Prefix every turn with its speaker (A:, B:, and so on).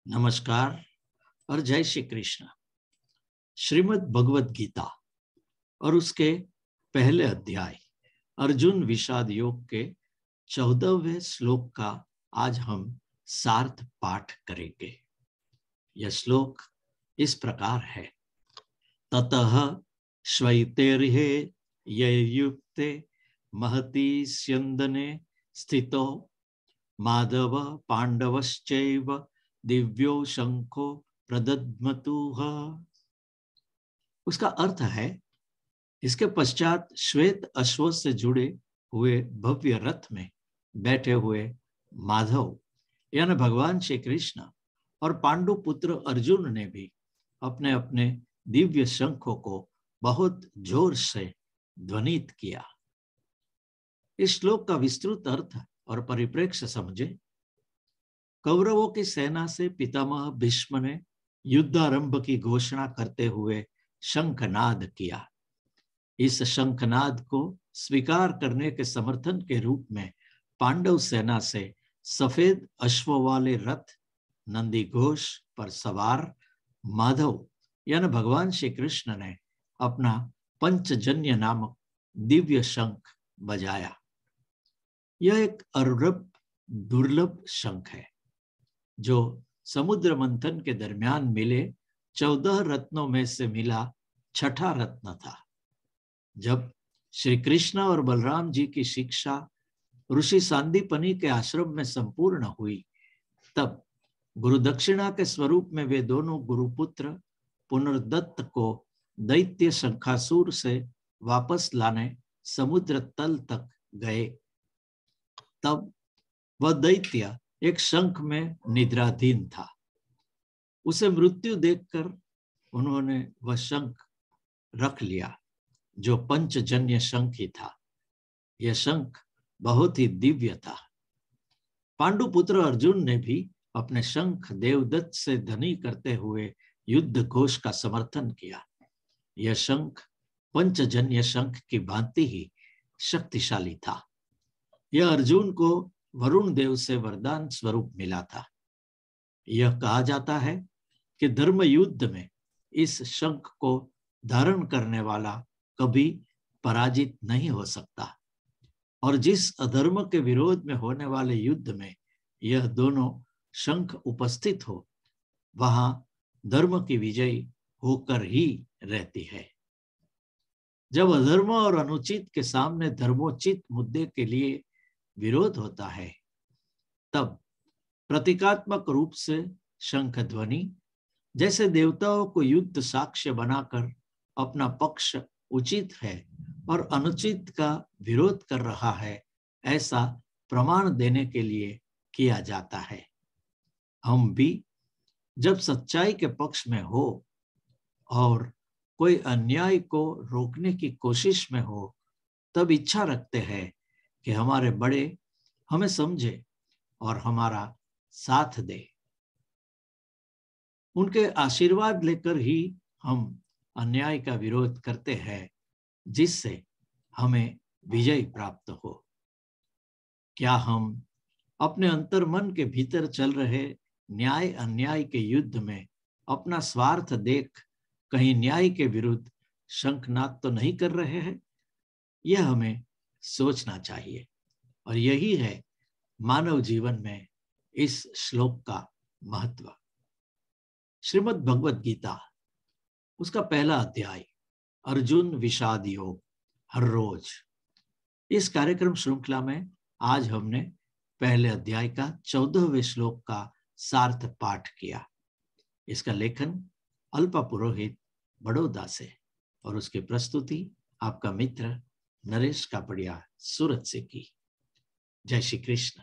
A: नमस्कार और जय श्री कृष्ण। श्रीमद् भगवत गीता और उसके पहले अध्याय अर्जुन विषाद योग के 14वें श्लोक का आज हम सार्थ पाठ करेंगे। यह श्लोक इस प्रकार है। ततः श्वैतेर्हे ययुक्ते महती स्यन्दने स्थितो माधव पांडवश्चैव दिव्यो शंखो प्रदद्मतुः। उसका अर्थ है, इसके पश्चात श्वेत अश्व से जुड़े हुए भव्य रथ में बैठे हुए माधव यानी भगवान श्री कृष्ण और पांडु पुत्र अर्जुन ने भी अपने अपने दिव्य शंखों को बहुत जोर से ध्वनित किया। इस श्लोक का विस्तृत अर्थ और परिप्रेक्ष्य समझे। कौरवों की सेना से पितामह भीष्म ने युद्धारंभ की घोषणा करते हुए शंखनाद किया। इस शंखनाद को स्वीकार करने के समर्थन के रूप में पांडव सेना से सफेद अश्व वाले रथ नंदी घोष पर सवार माधव यानी भगवान श्री कृष्ण ने अपना पंचजन्य नामक दिव्य शंख बजाया। यह एक दुर्लभ शंख है जो समुद्र मंथन के दरमियान मिले 14 रत्नों में से मिला छठा रत्न था। जब श्री कृष्ण और बलराम जी की शिक्षा ऋषि सांदीपनि के आश्रम में संपूर्ण हुई, तब गुरु दक्षिणा के स्वरूप में वे दोनों गुरुपुत्र पुनर्दत्त को दैत्य शंखासुर से वापस लाने समुद्र तल तक गए। तब वह दैत्य एक शंख में निद्राधीन था। उसे मृत्यु देखकर उन्होंने वह शंख रख लिया जो पंचजन्य शंख ही था। यह शंख बहुत ही दिव्य था। पांडुपुत्र अर्जुन ने भी अपने शंख देवदत्त से ध्वनि करते हुए युद्ध घोष का समर्थन किया। यह शंख पंचजन्य शंख की भांति ही शक्तिशाली था। यह अर्जुन को वरुण देव से वरदान स्वरूप मिला था। यह कहा जाता है कि धर्म युद्ध में इस शंख को धारण करने वाला कभी पराजित नहीं हो सकता, और जिस अधर्म के विरोध में होने वाले युद्ध में यह दोनों शंख उपस्थित हो, वहां धर्म की विजय होकर ही रहती है। जब अधर्म और अनुचित के सामने धर्मोचित मुद्दे के लिए विरोध होता है, तब प्रतीकात्मक रूप से शंख ध्वनि जैसे देवताओं को युद्ध साक्ष्य बनाकर अपना पक्ष उचित है और अनुचित का विरोध कर रहा है, ऐसा प्रमाण देने के लिए किया जाता है। हम भी जब सच्चाई के पक्ष में हो और कोई अन्याय को रोकने की कोशिश में हो, तब इच्छा रखते हैं कि हमारे बड़े हमें समझे और हमारा साथ दे। उनके आशीर्वाद लेकर ही हम अन्याय का विरोध करते हैं, जिससे हमें विजय प्राप्त हो। क्या हम अपने अंतर्मन के भीतर चल रहे न्याय अन्याय के युद्ध में अपना स्वार्थ देख कहीं न्याय के विरुद्ध शंखनाद तो नहीं कर रहे हैं? यह हमें सोचना चाहिए। और यही है मानव जीवन में इस श्लोक का महत्व। श्रीमद् भगवत गीता उसका पहला अध्याय अर्जुन विषाद योग हर रोज। इस कार्यक्रम श्रृंखला में आज हमने पहले अध्याय का 14वें श्लोक का सार्थ पाठ किया। इसका लेखन अल्पा पुरोहित बड़ौदा से और उसकी प्रस्तुति आपका मित्र नरेश कापड़िया सूरत से की। जय श्री कृष्ण।